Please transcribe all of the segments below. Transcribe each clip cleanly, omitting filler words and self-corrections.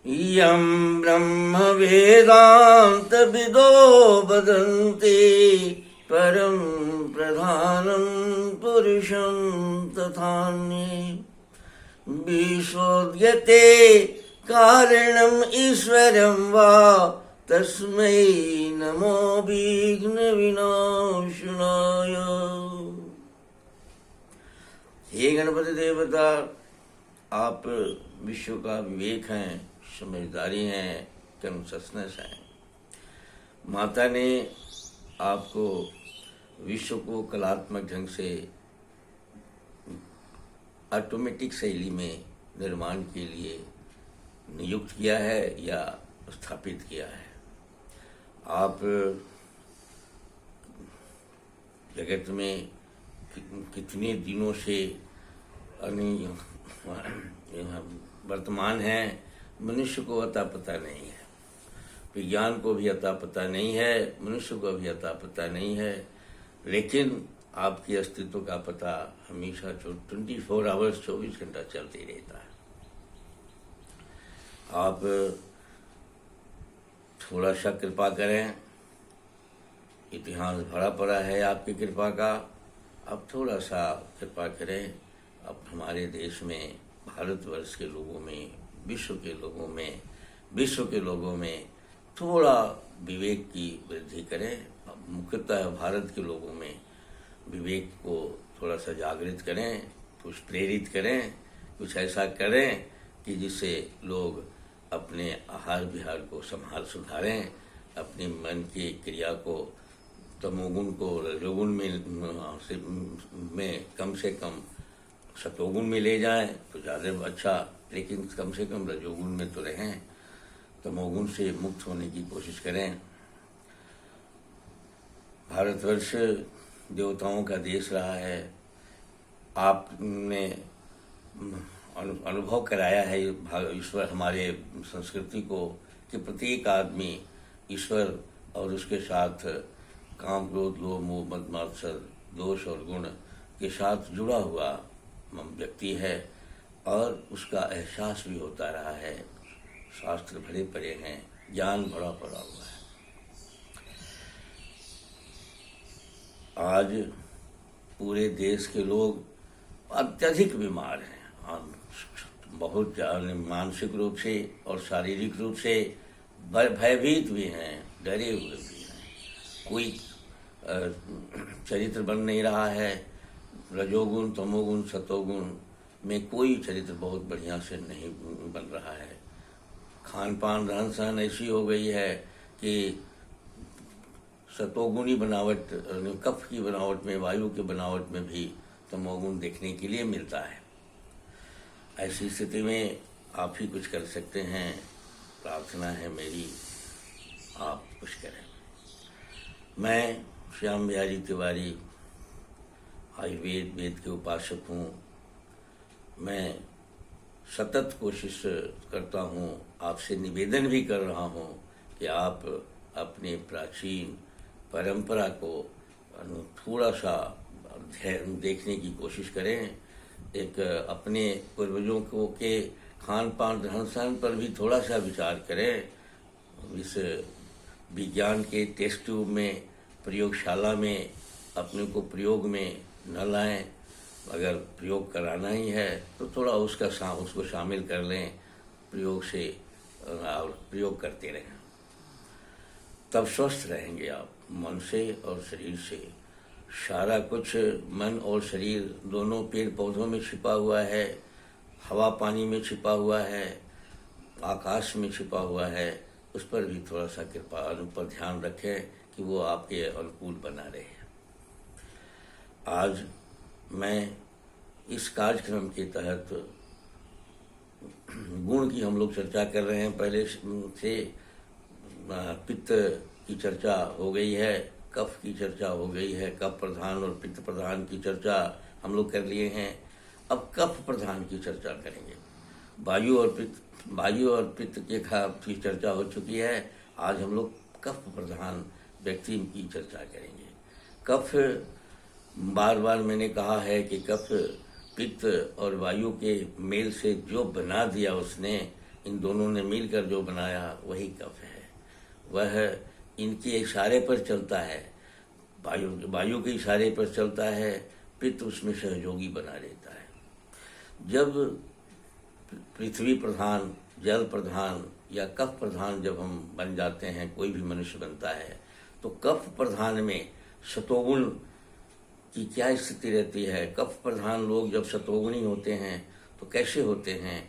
यं ब्रह्म वेदांत विदो वदन्ति परं प्रधानं पुरुषं तथान्ये विशोध्यते कारणम् ईश्वरं वा तस्मै नमो विघ्न विनाशनाय। हे गणपति देवता, आप विश्व का विवेक हैं, समझदारी हैं, कॉन्शसनेस हैं। माता ने आपको विश्व को कलात्मक ढंग से ऑटोमेटिक शैली में निर्माण के लिए नियुक्त किया है या स्थापित किया है। आप जगत में कितने दिनों से वर्तमान हैं, मनुष्य को अता पता नहीं है। विज्ञान को भी अता पता नहीं है, मनुष्य को भी अता पता नहीं है, लेकिन आपके अस्तित्व का पता हमेशा 24 आवर्स 24 घंटा चलते ही रहता है। आप थोड़ा सा कृपा करें, इतिहास भरा पड़ा है आपकी कृपा का। आप थोड़ा सा कृपा करें, अब हमारे देश में, भारतवर्ष के लोगों में, विश्व के लोगों में थोड़ा विवेक की वृद्धि करें। मुख्यतः भारत के लोगों में विवेक को थोड़ा सा जागृत करें, कुछ प्रेरित करें, कुछ ऐसा करें कि जिससे लोग अपने आहार विहार को सुधारें, अपने मन की क्रिया को, तमोगुण को रजोगुण में कम से कम सतोगुण में ले जाएं तो ज़्यादा अच्छा, लेकिन कम से कम रजोगुण में तो रहें, तमोगुण से मुक्त होने की कोशिश करें। भारतवर्ष देवताओं का देश रहा है। आपने अनुभव कराया है ईश्वर हमारे संस्कृति को कि प्रत्येक आदमी ईश्वर और उसके साथ काम, क्रोध, लोभ, मोह, मद, मात्सर्य, दोष और गुण के साथ जुड़ा हुआ व्यक्ति है और उसका एहसास भी होता रहा है। शास्त्र भरे पड़े हैं, ज्ञान भरा पड़ा हुआ है। आज पूरे देश के लोग अत्यधिक बीमार हैं, बहुत मानसिक रूप से और शारीरिक रूप से भयभीत भी हैं, डरे हुए भी हैं। कोई चरित्र बन नहीं रहा है। रजोगुण, तमोगुण, सतोगुण में कोई चरित्र बहुत बढ़िया से नहीं बन रहा है। खान पान, रहन सहन ऐसी हो गई है कि सतोगुणी बनावट, कफ की बनावट में, वायु की बनावट में भी तमोगुण देखने के लिए मिलता है। ऐसी स्थिति में आप ही कुछ कर सकते हैं। प्रार्थना है मेरी, आप कुछ करें। मैं श्याम बिहारी तिवारी आयुर्वेद वेद के उपासक हूँ। मैं सतत कोशिश करता हूँ, आपसे निवेदन भी कर रहा हूँ कि आप अपने प्राचीन परंपरा को थोड़ा सा देखने की कोशिश करें। एक अपने पूर्वजों को के खान पान, रहन सहन पर भी थोड़ा सा विचार करें। इस विज्ञान के टेस्ट ट्यूब में, प्रयोगशाला में अपने को प्रयोग में न लाएं। अगर प्रयोग कराना ही है तो थोड़ा उसको शामिल कर लें प्रयोग से, और प्रयोग करते रहें, तब स्वस्थ रहेंगे आप, मन से और शरीर से। सारा कुछ मन और शरीर दोनों पेड़ पौधों में छिपा हुआ है, हवा पानी में छिपा हुआ है, आकाश में छिपा हुआ है। उस पर भी थोड़ा सा कृपा पर ध्यान रखें कि वो आपके अनुकूल बना रहे। आज मैं इस कार्यक्रम के तहत गुण की हम लोग चर्चा कर रहे हैं। पहले से पित्त की चर्चा हो गई है, कफ की चर्चा हो गई है, कफ प्रधान और पित्त प्रधान की चर्चा हम लोग कर लिए हैं। अब कफ प्रधान की चर्चा करेंगे। वायु और पित्त की चर्चा हो चुकी है। आज हम लोग कफ प्रधान व्यक्ति की चर्चा करेंगे। कफ, बार बार मैंने कहा है कि कफ पित्त और वायु के मेल से जो बना दिया उसने, इन दोनों ने मिलकर जो बनाया वही कफ है। वह इनके इशारे पर चलता है, वायु के इशारे पर चलता है, पित्त उसमें सहयोगी बना रहता है। जब पृथ्वी प्रधान, जल प्रधान या कफ प्रधान जब हम बन जाते हैं, कोई भी मनुष्य बनता है, तो कफ प्रधान में सतोगुण की क्या स्थिति रहती है, कफ प्रधान लोग जब सतोगुणी होते हैं तो कैसे होते हैं,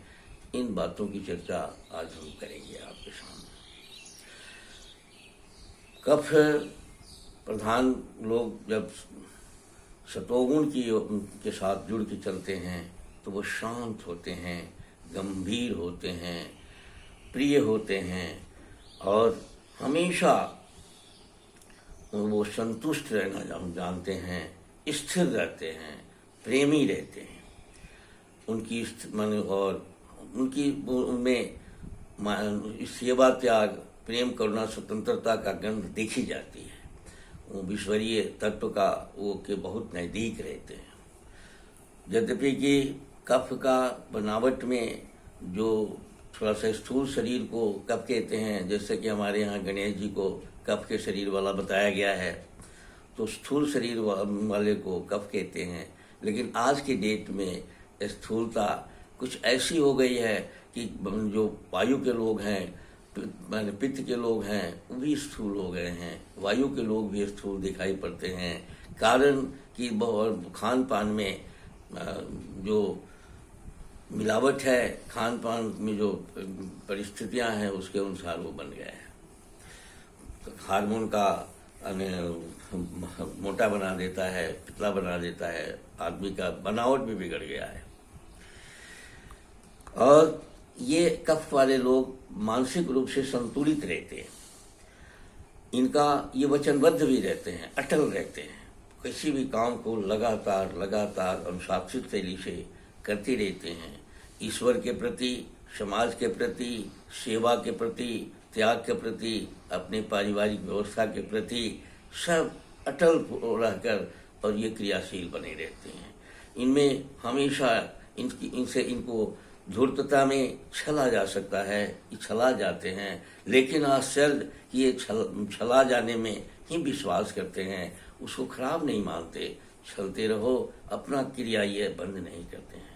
इन बातों की चर्चा आज हम करेंगे आपके सामने। कफ प्रधान लोग जब सतोगुण के साथ जुड़ के चलते हैं तो वो शांत होते हैं, गंभीर होते हैं, प्रिय होते हैं और हमेशा वो संतुष्ट रहना हम जानते हैं, स्थिर रहते हैं, प्रेमी रहते हैं। उनकी मन और उनकी उनमें सेवा, त्याग, प्रेम, करुणा, स्वतंत्रता का गंध देखी जाती है। वो ईश्वरीय तत्व का वो के बहुत नज़दीक रहते हैं। यद्यपि कि कफ का बनावट में जो थोड़ा सा स्थूल शरीर को कफ कहते हैं, जैसे कि हमारे यहाँ गणेश जी को कफ के शरीर वाला बताया गया है, तो स्थूल शरीर वाले को कफ कहते हैं। लेकिन आज की डेट में स्थूलता कुछ ऐसी हो गई है कि जो वायु के लोग हैं, पित्त के लोग हैं, वो भी स्थूल हो गए हैं, वायु के लोग भी स्थूल दिखाई पड़ते हैं। कारण कि खान पान में जो मिलावट है, खान पान में जो परिस्थितियां हैं, उसके अनुसार वो बन गया है। हार्मोन का मोटा बना देता है, पतला बना देता है, आदमी का बनावट भी बिगड़ गया है। और ये कफ वाले लोग मानसिक रूप से संतुलित रहते हैं, इनका ये वचनबद्ध भी रहते हैं, अटल रहते हैं, किसी भी काम को लगातार अनुशासित शैली से करते रहते हैं। ईश्वर के प्रति, समाज के प्रति, सेवा के प्रति, त्याग के प्रति, अपने पारिवारिक व्यवस्था के प्रति सब अटल रहकर और ये क्रियाशील बने रहते हैं। इनमें हमेशा इनको धूर्तता में छला जा सकता है, ये छला जाते हैं, लेकिन आश्चर्य ये छला जाने में ही विश्वास करते हैं, उसको खराब नहीं मानते। छलते रहो, अपना क्रिया ये बंद नहीं करते हैं।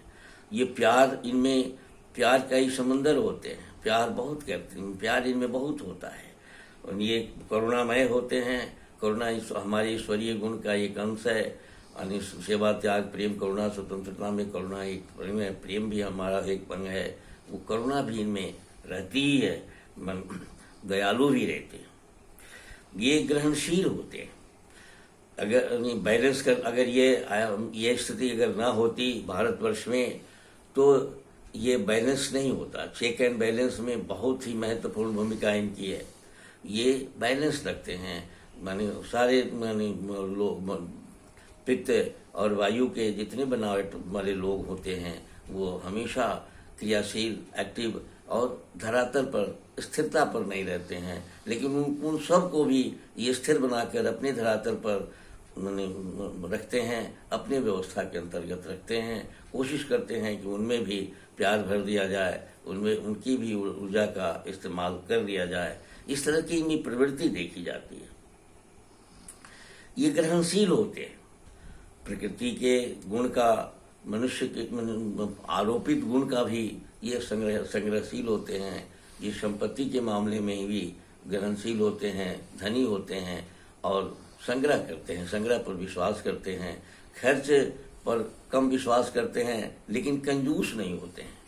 ये प्यार, इनमें प्यार का ही समंदर होते हैं, प्यार बहुत करते हैं, प्यार इनमें बहुत होता है। और ये करुणामय होते हैं। करुणा हमारे ईश्वरीय गुण का एक अंश है। सेवा, त्याग, प्रेम, करुणा, स्वतंत्रता में करुणा एक प्रेम है, प्रेम भी हमारा एक अंग है। वो करुणा भी इनमें रहती ही है, दयालु भी रहते हैं। ये ग्रहणशील होते हैं। अगर बैलेंस कर, अगर ये स्थिति अगर ना होती भारतवर्ष में तो ये बैलेंस नहीं होता। चेक एंड बैलेंस में बहुत ही महत्वपूर्ण भूमिका इनकी है। ये बैलेंस रखते हैं, माने सारे लोग, पित्त और वायु के जितने बनावट वाले लोग होते हैं वो हमेशा क्रियाशील, एक्टिव और धरातल पर, स्थिरता पर नहीं रहते हैं। लेकिन उन सब को भी ये स्थिर बनाकर अपने धरातल पर रखते हैं, अपने व्यवस्था के अंतर्गत रखते हैं। कोशिश करते हैं कि उनमें भी प्यार भर दिया जाए, उनमें उनकी भी ऊर्जा का इस्तेमाल कर दिया जाए। इस तरह की इनकी प्रवृत्ति देखी जाती है। ये ग्रहणशील होते हैं। प्रकृति के गुण का, मनुष्य के आरोपित गुण का भी ये संग्रहशील होते हैं। ये संपत्ति के मामले में भी ग्रहणशील होते हैं, धनी होते हैं और संग्रह करते हैं, संग्रह पर विश्वास करते हैं, खर्च पर कम विश्वास करते हैं, लेकिन कंजूस नहीं होते हैं।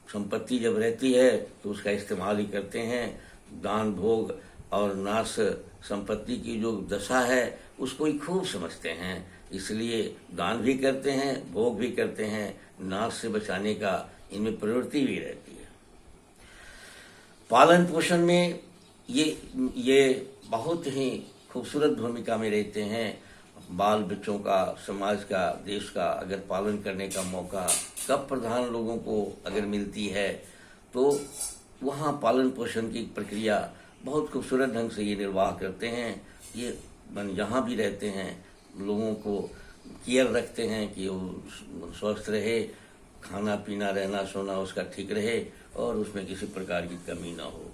संपत्ति जब रहती है तो उसका इस्तेमाल ही करते हैं। दान, भोग और नाश, संपत्ति की जो दशा है उसको ही खूब समझते हैं, इसलिए दान भी करते हैं, भोग भी करते हैं, नाश से बचाने का इनमें प्रवृत्ति भी रहती है। पालन पोषण में ये बहुत ही खूबसूरत भूमिका में रहते हैं। बाल बच्चों का, समाज का, देश का अगर पालन करने का मौका कफ प्रधान लोगों को अगर मिलती है तो वहाँ पालन पोषण की प्रक्रिया बहुत खूबसूरत ढंग से ये निर्वाह करते हैं। ये जहाँ भी रहते हैं लोगों को केयर रखते हैं कि वो स्वस्थ रहे, खाना पीना रहना सोना उसका ठीक रहे और उसमें किसी प्रकार की कमी ना हो।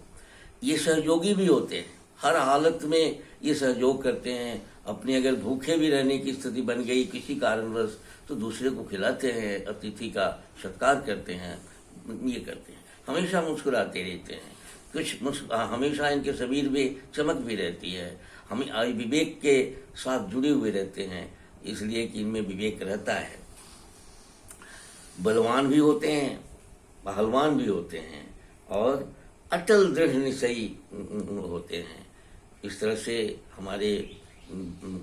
ये सहयोगी भी होते हैं, हर हालत में ये सहयोग करते हैं। अपनी अगर भूखे भी रहने की स्थिति बन गई किसी कारणवश तो दूसरे को खिलाते हैं, अतिथि का सत्कार करते हैं, ये करते हैं। हमेशा मुस्कुराते रहते हैं, हमेशा इनके शरीर में चमक भी रहती है। हम विवेक के साथ जुड़े हुए रहते हैं, इसलिए कि इनमें विवेक रहता है। बलवान भी होते हैं, पहलवान भी होते हैं और अटल दृढ़ निश्चयी होते हैं। इस तरह से हमारे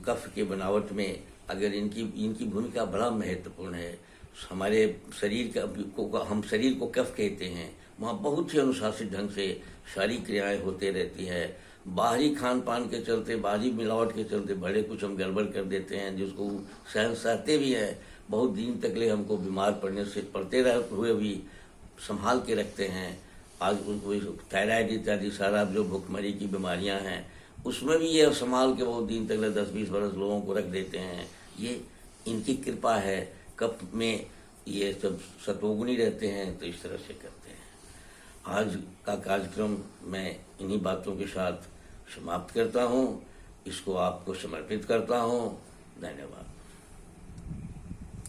कफ के बनावट में अगर इनकी भूमिका बड़ा महत्वपूर्ण है। हमारे शरीर हम शरीर को कफ कहते हैं, वहाँ बहुत ही अनुशासित ढंग से सारी क्रियाएं होते रहती है। बाहरी खान पान के चलते, बाहरी मिलावट के चलते बड़े कुछ हम गड़बड़ कर देते हैं, जिसको सहते भी हैं। बहुत दिन तक ले हमको बीमार पड़ते हुए भी संभाल के रखते हैं। आज थायराइड इत्यादि सारा जो भुखमरी की बीमारियां हैं उसमें भी ये संभाल के बहुत दिन तक 10-20 वर्ष लोगों को रख देते हैं। ये इनकी कृपा है। कफ में ये सब सतोगुणी रहते हैं, तो इस तरह से करते हैं। आज का कार्यक्रम मैं इन्हीं बातों के साथ समाप्त करता हूँ, इसको आपको समर्पित करता हूँ। धन्यवाद।